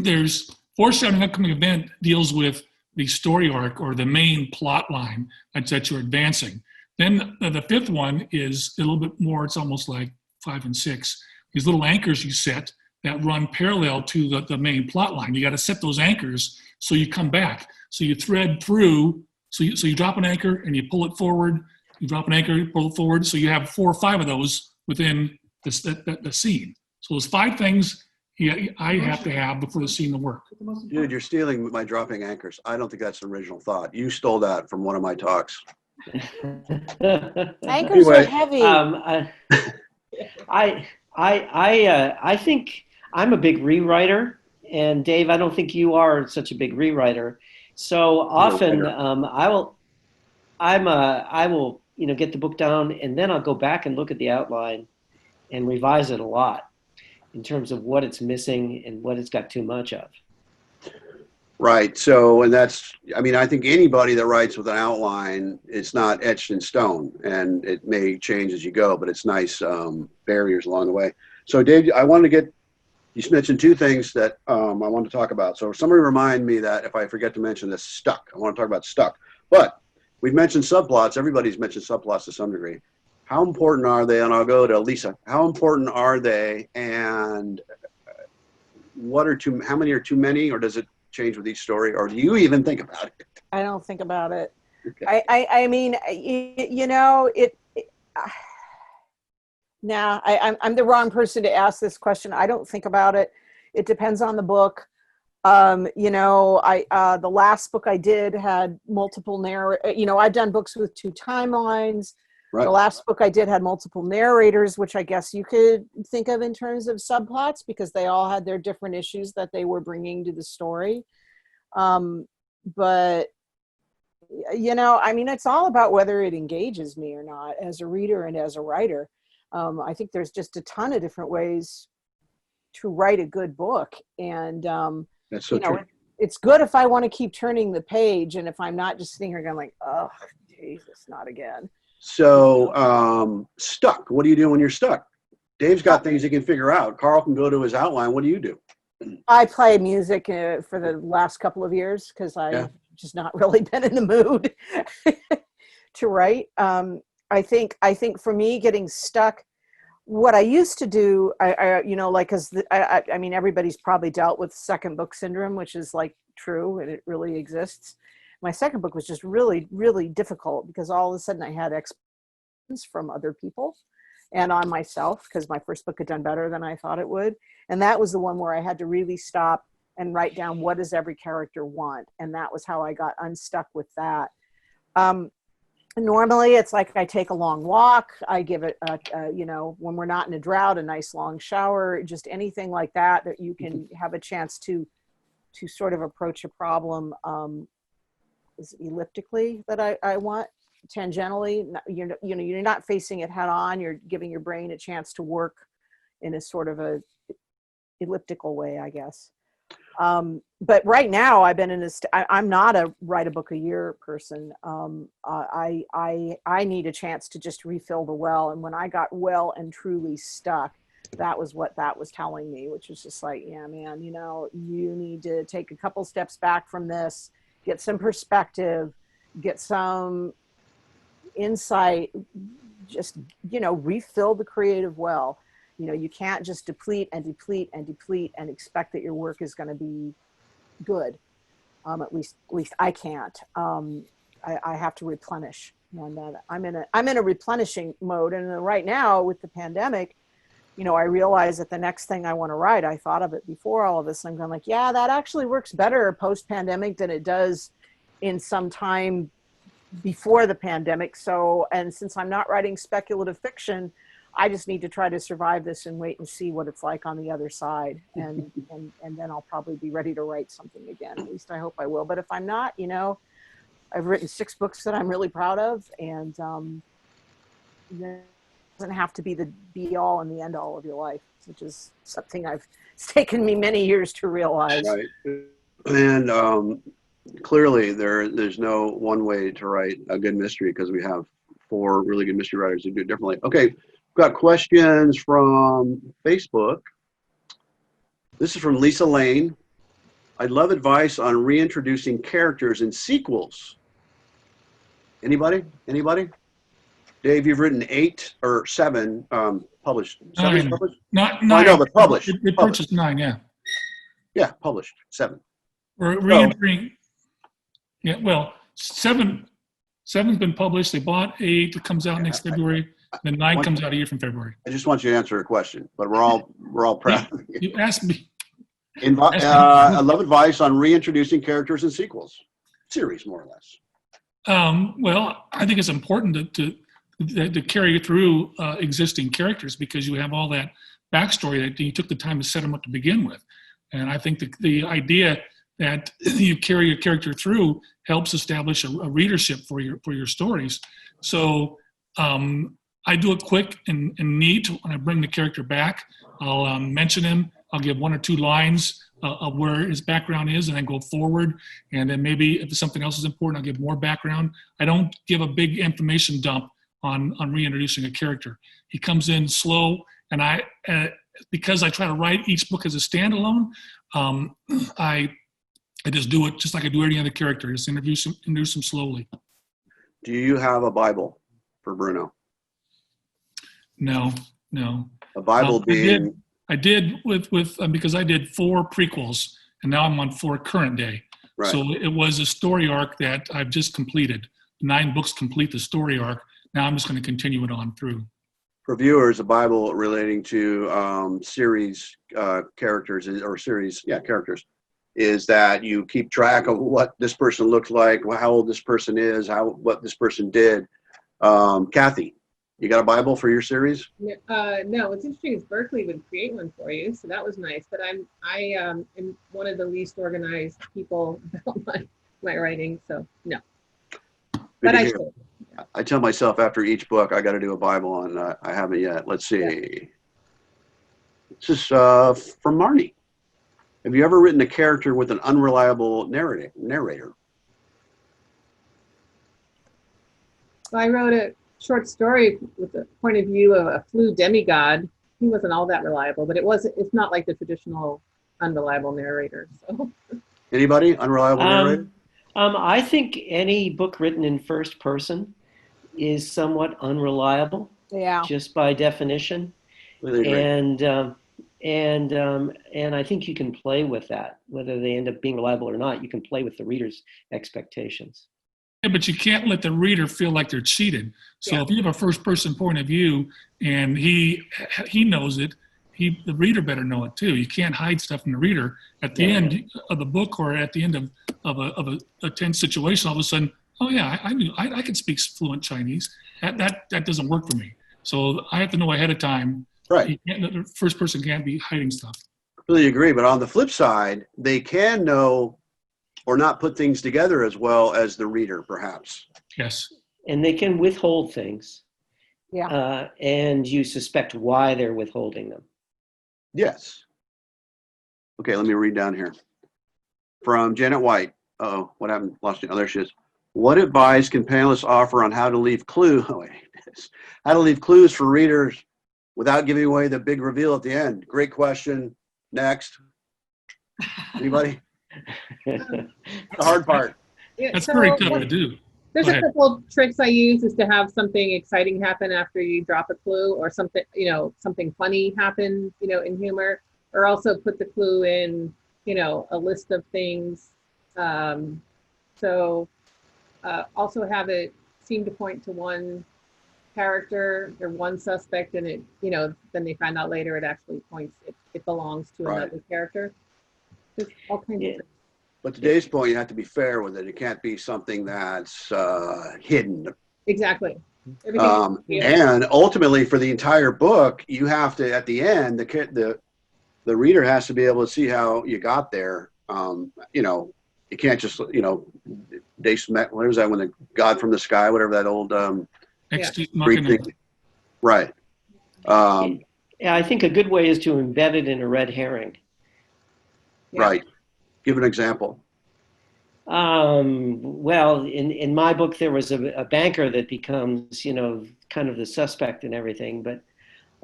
there's foreshadowing upcoming event deals with the story arc or the main plot line that you're advancing. Then the fifth one is a little bit more, it's almost like 5 and 6. These little anchors you set that run parallel to the main plot line. You got to set those anchors so you come back. So you thread through, so you drop an anchor and you pull it forward, you drop an anchor, you pull it forward. So you have 4 or 5 of those within the scene. So those 5 things I have to have before the scene will work. Dude, you're stealing my dropping anchors. I don't think that's an original thought. You stole that from one of my talks. Anchors are heavy. I think I'm a big rewriter, and Dave, I don't think you are such a big rewriter. So often, I will get the book down, and then I'll go back and look at the outline and revise it a lot in terms of what it's missing and what it's got too much of. Right. So, and that's, I mean, I think anybody that writes with an outline, it's not etched in stone, and it may change as you go, but it's nice barriers along the way. So, Dave, I wanted to get, you mentioned 2 things that I wanted to talk about. So somebody remind me that if I forget to mention this, stuck. I want to talk about stuck. But we've mentioned subplots. Everybody's mentioned subplots to some degree. How important are they? And I'll go to Lisa. How important are they? And how many are too many, or does it change with each story, or do you even think about it? I don't think about it. Okay. I mean, I'm the wrong person to ask this question. I don't think about it. It depends on the book. The last book I did had multiple I've done books with 2 timelines. Right. The last book I did had multiple narrators, which I guess you could think of in terms of subplots, because they all had their different issues that they were bringing to the story. But, I mean, it's all about whether it engages me or not as a reader and as a writer. I think there's just a ton of different ways to write a good book. And, that's so true. It's good if I want to keep turning the page, and if I'm not just sitting here going like, oh, Jesus, not again. So, stuck. What do you do when you're stuck? Dave's got things he can figure out. Carl can go to his outline. What do you do? I play music for the last couple of years because I've just not really been in the mood to write. I think for me, getting stuck, what I used to do, I mean, everybody's probably dealt with second book syndrome, which is like true, and it really exists. My second book was just really, really difficult because all of a sudden I had expectations from other people and on myself, because my first book had done better than I thought it would. And that was the one where I had to really stop and write down, what does every character want? And that was how I got unstuck with that. Normally it's like I take a long walk. I give it, when we're not in a drought, a nice long shower, just anything like that you can have a chance to sort of approach a problem is elliptically that I want, tangentially. You're not facing it head on. You're giving your brain a chance to work in a sort of a elliptical way, I guess. But right now I've been in this, I'm not a write a book a year person. I need a chance to just refill the well. And when I got well and truly stuck, that was what that was telling me, which was just like, yeah, man, you need to take a couple steps back from this, get some perspective, get some insight, just, refill the creative well. You can't just deplete and deplete and deplete and expect that your work is going to be good. At least I can't. I have to replenish, and I'm in a replenishing mode. And right now with the pandemic, I realize that the next thing I want to write, I thought of it before all of this. I'm going like, yeah, that actually works better post-pandemic than it does in some time before the pandemic. So, and since I'm not writing speculative fiction, I just need to try to survive this and wait and see what it's like on the other side. And then I'll probably be ready to write something again. At least I hope I will. But if I'm not, I've written 6 books that I'm really proud of. And it doesn't have to be the be all and the end all of your life, which is something it's taken me many years to realize. Right. And clearly there's no one way to write a good mystery, because we have 4 really good mystery writers who do it differently. Okay. Got questions from Facebook. This is from Lisa Lane. I'd love advice on reintroducing characters in sequels. Anybody? Anybody? Dave, you've written 8 or 7 published. 7 9. published? Not Oh, I 9. know, but published. They Published. purchased 9, yeah. Yeah, published 7. We're re-entering. Yeah, well, 7's been published. They bought 8. It comes out next February. Then 9 comes out a year from February. I just want you to answer a question, but we're all proud. You asked me. I love advice on reintroducing characters in sequels, series more or less. Well, I think it's important to carry through existing characters because you have all that backstory that you took the time to set them up to begin with. And I think the idea that you carry your character through helps establish a readership for your stories. So I do it quick and neat when I bring the character back. I'll mention him. I'll give 1 or 2 lines of where his background is and then go forward. And then maybe if something else is important, I'll give more background. I don't give a big information dump on reintroducing a character. He comes in slow, and because I try to write each book as a standalone, I just do it just like I do any other character. Just introduce them slowly. Do you have a Bible for Bruno? No. A Bible being... I did with because I did 4 prequels, and now I'm on 4 current day. Right. So it was a story arc that I've just completed. 9 books complete the story arc. Now I'm just going to continue it on through. For viewers, a Bible relating to series characters or series, characters, is that you keep track of what this person looks like, how old this person is, what this person did. Kathy, you got a Bible for your series? No, what's interesting is Berkeley would create one for you, so that was nice. But I am one of the least organized people about my writing, so no. But I should. I tell myself after each book I got to do a Bible, and I haven't yet. Let's see. Yeah. This is from Marnie. Have you ever written a character with an unreliable narrator? Well, I wrote a short story with the point of view of a flu demigod. He wasn't all that reliable, but it's not like the traditional unreliable narrator. So, anybody unreliable narrator? I think any book written in first person is somewhat unreliable. Yeah. Just by definition. Really and I think you can play with that, whether they end up being reliable or not. You can play with the reader's expectations. Yeah, but you can't let the reader feel like they're cheated. So if you have a first-person point of view and he knows it, the reader better know it too. You can't hide stuff from the reader. At the end of the book or at the end of a tense situation, all of a sudden, oh yeah, I can speak fluent Chinese. That doesn't work for me. So I have to know ahead of time. Right. The first person can't be hiding stuff. Completely agree. But on the flip side, they can know or not put things together as well as the reader, perhaps. Yes. And they can withhold things. Yeah. And you suspect why they're withholding them. Yes. Okay, let me read down here. From Janet White. Uh-oh, what happened? Lost it. Oh, there she is. What advice can panelists offer on how to leave how to leave clues for readers without giving away the big reveal at the end? Great question. Next. Anybody? The hard part. Yeah, That's very tough to do. There's a couple tricks I use is to have something exciting happen after you drop a clue, or something, something funny happen, in humor, or also put the clue in, a list of things. Also have it seem to point to one character or one suspect, and it, then they find out later it actually points, it belongs to another character. There's all kinds of tricks. But today's point, you have to be fair with it. It can't be something that's hidden. Exactly. And ultimately, for the entire book, you have to, at the end, the reader has to be able to see how you got there. You can't just, they met. What was that? When the God from the sky, whatever that old Greek thing. Right. I think a good way is to embed it in a red herring. Right. Give an example. Well, in my book, there was a banker that becomes, kind of the suspect and everything. But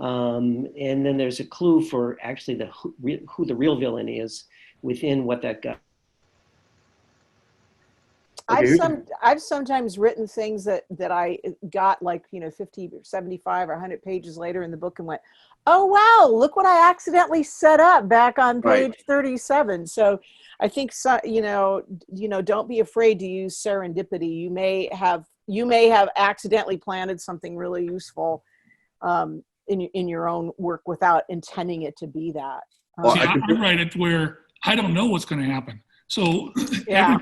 And then there's a clue for actually who the real villain is within what that guy. Okay, I've sometimes written things that I got like, 50 or 75 or 100 pages later in the book and went, oh, wow, look what I accidentally set up back on page 37. So I think, don't be afraid to use serendipity. You may have accidentally planted something really useful in your own work without intending it to be that. See, I write it where I don't know what's going to happen. So Yeah.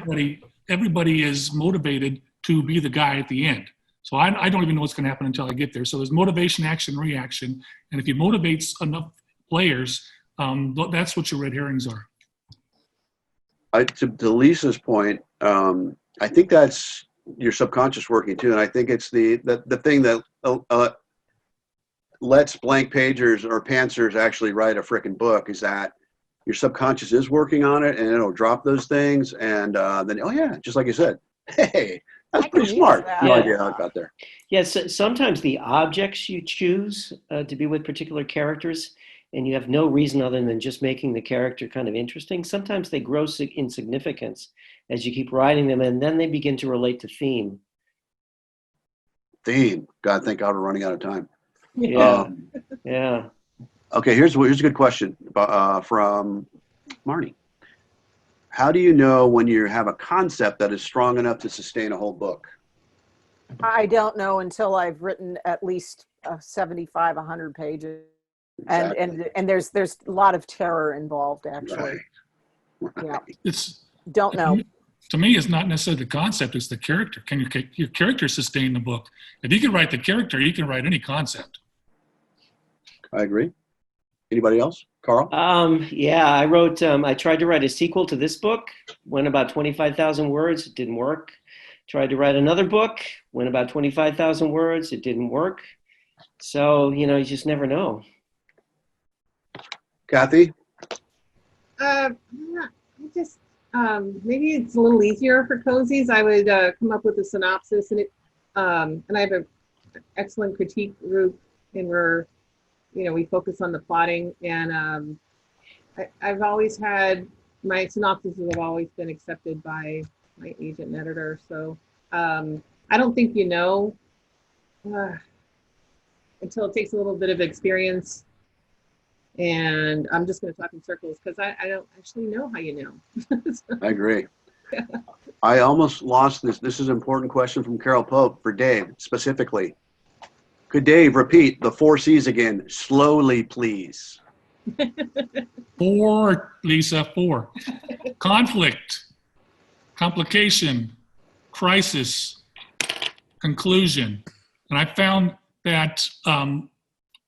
everybody is motivated to be the guy at the end. So I don't even know what's going to happen until I get there. So there's motivation, action, reaction. And if you motivate enough players, that's what your red herrings are. To Lisa's point, I think that's your subconscious working too. And I think it's the thing that lets blank pagers or pantsers actually write a frickin' book is that your subconscious is working on it, and it'll drop those things, and then, oh yeah, just like you said, hey, that's pretty smart. No idea how it got there. Yes, sometimes the objects you choose to be with particular characters, and you have no reason other than just making the character kind of interesting, sometimes they grow in significance as you keep writing them, and then they begin to relate to theme. God, thank God we're running out of time. Yeah, yeah. Okay, here's a good question from Marnie. How do you know when you have a concept that is strong enough to sustain a whole book? I don't know until I've written at least 75, 100 pages. Exactly. And there's a lot of terror involved, actually. Right. Yeah. Don't know. To me, it's not necessarily the concept, it's the character. Can your character sustain the book? If you can write the character, you can write any concept. I agree. Anybody else? Carl? Yeah, I tried to write a sequel to this book, went about 25,000 words, it didn't work. Tried to write another book, went about 25,000 words, it didn't work. So, you just never know. Kathy? Maybe it's a little easier for cozies. I would come up with a synopsis, and I have an excellent critique group, and we focus on the plotting, and I've always had, my synopses have always been accepted by my agent and editor. So I don't think until it takes a little bit of experience, and I'm just going to talk in circles because I don't actually know how you know. I agree. Yeah. I almost lost this. This is an important question from Carol Pope for Dave specifically. Could Dave repeat the 4 C's again, slowly, please? 4, Lisa, 4. Conflict, complication, crisis, conclusion. And I found that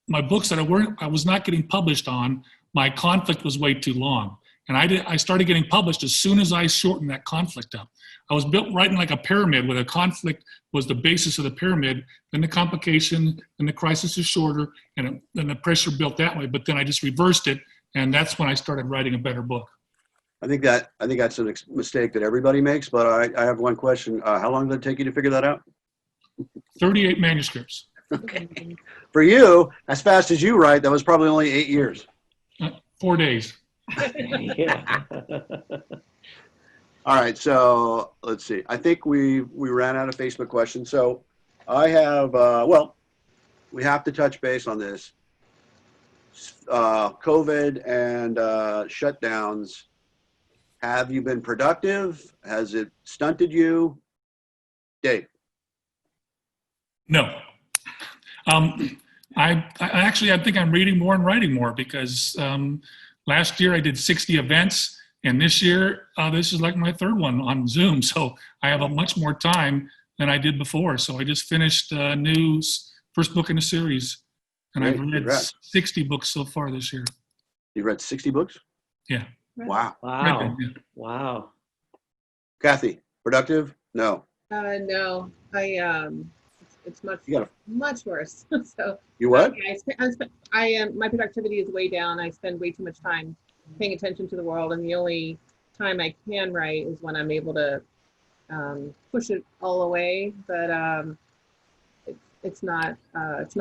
my books that I was not getting published on, my conflict was way too long. And I started getting published as soon as I shortened that conflict up. I was writing like a pyramid where the conflict was the basis of the pyramid, then the complication, then the crisis is shorter, and then the pressure built that way. But then I just reversed it, and that's when I started writing a better book. I think that's a mistake that everybody makes, but I have one question. How long did it take you to figure that out? 38 manuscripts. Okay. For you, as fast as you write, that was probably only 8 years. 4 days. Yeah. All right, so let's see. I think we ran out of Facebook questions. So I have, we have to touch base on this. COVID and shutdowns. Have you been productive? Has it stunted you? Dave? No. I think I'm reading more and writing more because last year I did 60 events. And this year, this is like my 3rd one on Zoom. So I have a much more time than I did before. So I just finished a new first book in a series. And I've read 60 books so far this year. You read 60 books? Yeah. Wow. Wow. Wow. Kathy, productive? No. No. It's much worse. So you what? My productivity is way down. I spend way too much time paying attention to the world, and the only time I can write is when I'm able to push it all away. But it's not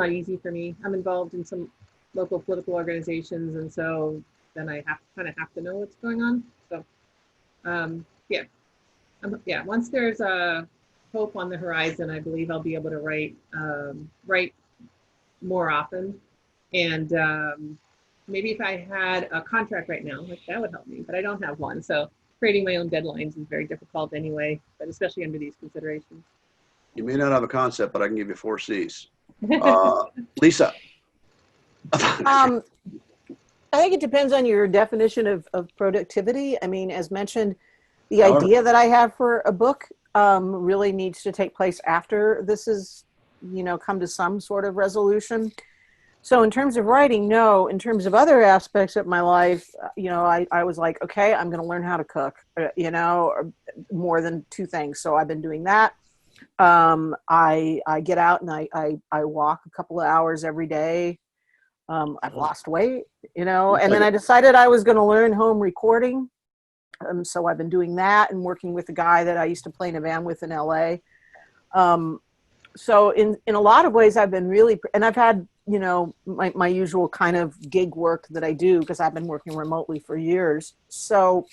easy for me. I'm involved in some local political organizations, and so then I kind of have to know what's going on. So yeah, yeah. Once there's a hope on the horizon, I believe I'll be able to write more often. And maybe if I had a contract right now, like that would help me, but I don't have one. So creating my own deadlines is very difficult anyway, but especially under these considerations. You may not have a concept, but I can give you 4 C's. Lisa. I think it depends on your definition of productivity. I mean, as mentioned, the idea that I have for a book really needs to take place after this is, come to some sort of resolution. So in terms of writing, no. In terms of other aspects of my life, I was like, okay, I'm going to learn how to cook, more than 2 things. So I've been doing that. I get out and I walk a couple of hours every day. I've lost weight, and then I decided I was going to learn home recording. So I've been doing that and working with a guy that I used to play in a band with in LA. So in a lot of ways I've been really, and I've had, my usual kind of gig work that I do because I've been working remotely for years. So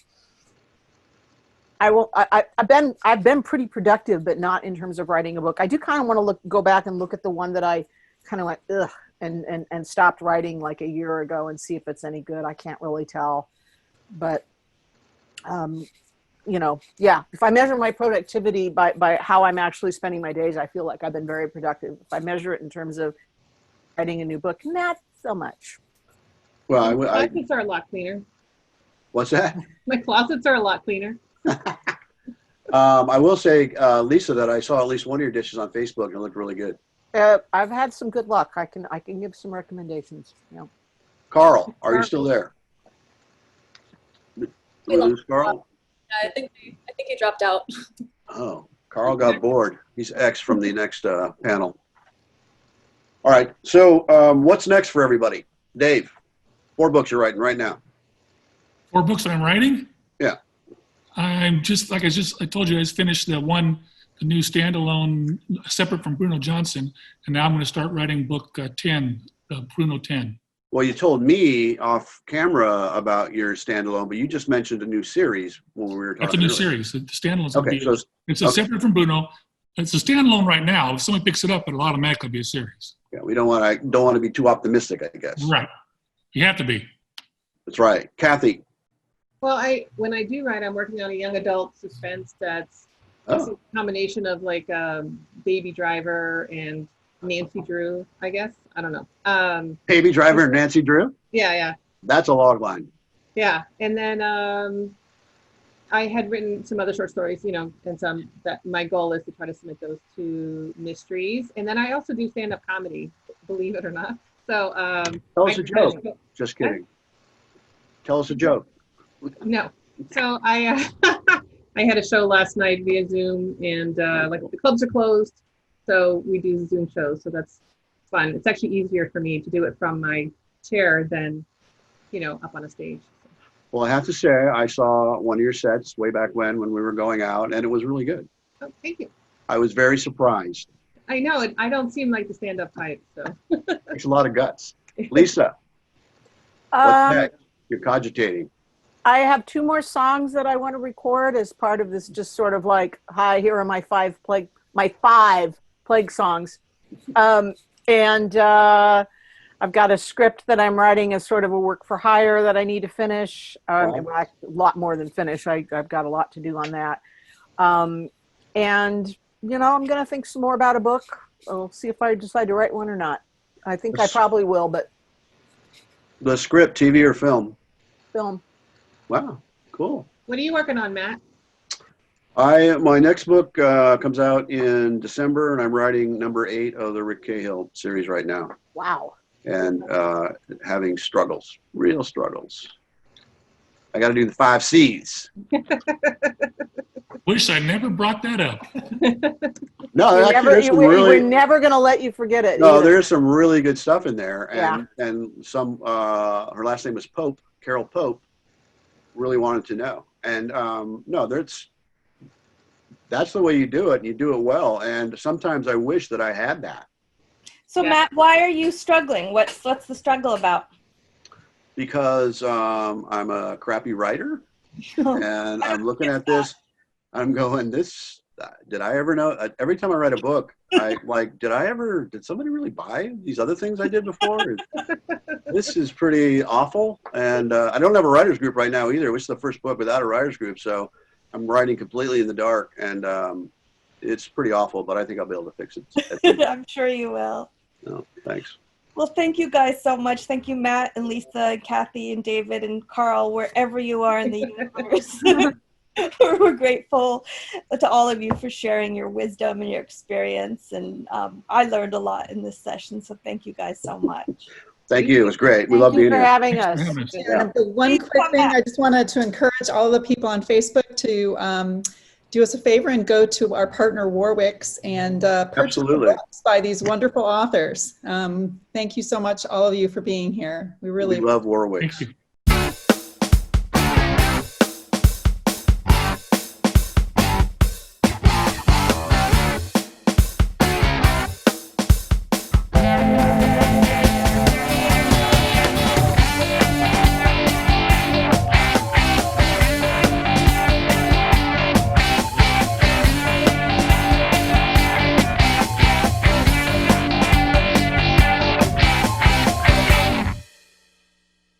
I've been pretty productive, but not in terms of writing a book. I do kind of want to go back and look at the one that I kind of went, ugh, and stopped writing like a year ago and see if it's any good. I can't really tell, but yeah, if I measure my productivity by how I'm actually spending my days, I feel like I've been very productive. If I measure it in terms of writing a new book, not so much. Well, my closets are a lot cleaner. What's that? My closets are a lot cleaner. I will say, Lisa, that I saw at least one of your dishes on Facebook and it looked really good. I've had some good luck. I can give some recommendations. Yeah. Carl, are you still there? Did we lose Carl? I think he dropped out. Oh, Carl got bored. He's X from the next panel. All right. So what's next for everybody? Dave, 4 books you're writing right now. 4 books that I'm writing? Yeah. I'm just, I told you, I just finished the new standalone, separate from Bruno Johnson, and now I'm going to start writing book 10, Bruno 10. Well, you told me off camera about your standalone, but you just mentioned a new series when we were talking. That's a new earlier. series. The standalone's Okay, so it's a separate from Bruno. It's a standalone right now. If someone picks it up, it'll automatically be a series. Yeah, we don't want to be too optimistic, I guess. Right. You have to be. That's right. Kathy. Well, when I do write, I'm working on a young adult suspense that's a combination of like Baby Driver and Nancy Drew, I guess. I don't know. Baby Driver and Nancy Drew? Yeah. That's a log line. Yeah. And then I had written some other short stories, and some that my goal is to try to submit those to mysteries. And then I also do stand-up comedy, believe it or not. So tell us a joke. Just kidding. Tell us a joke. No. So I I had a show last night via Zoom, and like the clubs are closed, so we do Zoom shows. So that's fun. It's actually easier for me to do it from my chair than, up on a stage. Well, I have to say, I saw one of your sets way back when we were going out, and it was really good. Oh, thank you. I was very surprised. I know it. I don't seem like the stand-up type, so. Takes a lot of guts. Lisa, what's next? You're cogitating. I have 2 more songs that I want to record as part of this, just sort of like, hi, here are my 5 plague songs. And I've got a script that I'm writing as sort of a work for hire that I need to finish. A lot more than finish. I've got a lot to do on that. And, I'm going to think some more about a book. I'll see if I decide to write one or not. I think I probably will, but. The script, TV or film? Film. Wow, cool. What are you working on, Matt? My next book comes out in December, and I'm writing number 8 of the Rick Cahill series right now. Wow. And having struggles, real struggles. I got to do the 5 C's. Wish I never brought that up. No, we're never going to let you forget it. No, there's some really good stuff in there, and Yeah. and some. Her last name was Pope, Carol Pope. Really wanted to know, and no, that's the way you do it, and you do it well. And sometimes I wish that I had that. So Yeah. Matt, why are you struggling? What's the struggle about? Because I'm a crappy writer, and I'm looking at this. I'm going, this, did I ever know? Every time I write a book, did somebody really buy these other things I did before? This is pretty awful. And I don't have a writer's group right now either, which is the first book without a writer's group. So I'm writing completely in the dark, and it's pretty awful, but I think I'll be able to fix it. I'm sure you will. No, thanks. Well, thank you guys so much. Thank you, Matt and Lisa and Kathy and David and Carl, wherever you are in the universe. We're grateful to all of you for sharing your wisdom and your experience. And I learned a lot in this session. So thank you guys so much. Thank you. It was great. We Thank love you being for here. having Thanks us. for having us. Yeah. And the one Please quick come thing, back. I just wanted to encourage all the people on Facebook to do us a favor and go to our partner Warwick's and purchase the Absolutely. books by these wonderful authors. Thank you so much, all of you, for being here. We really We love Warwick's. Thank you.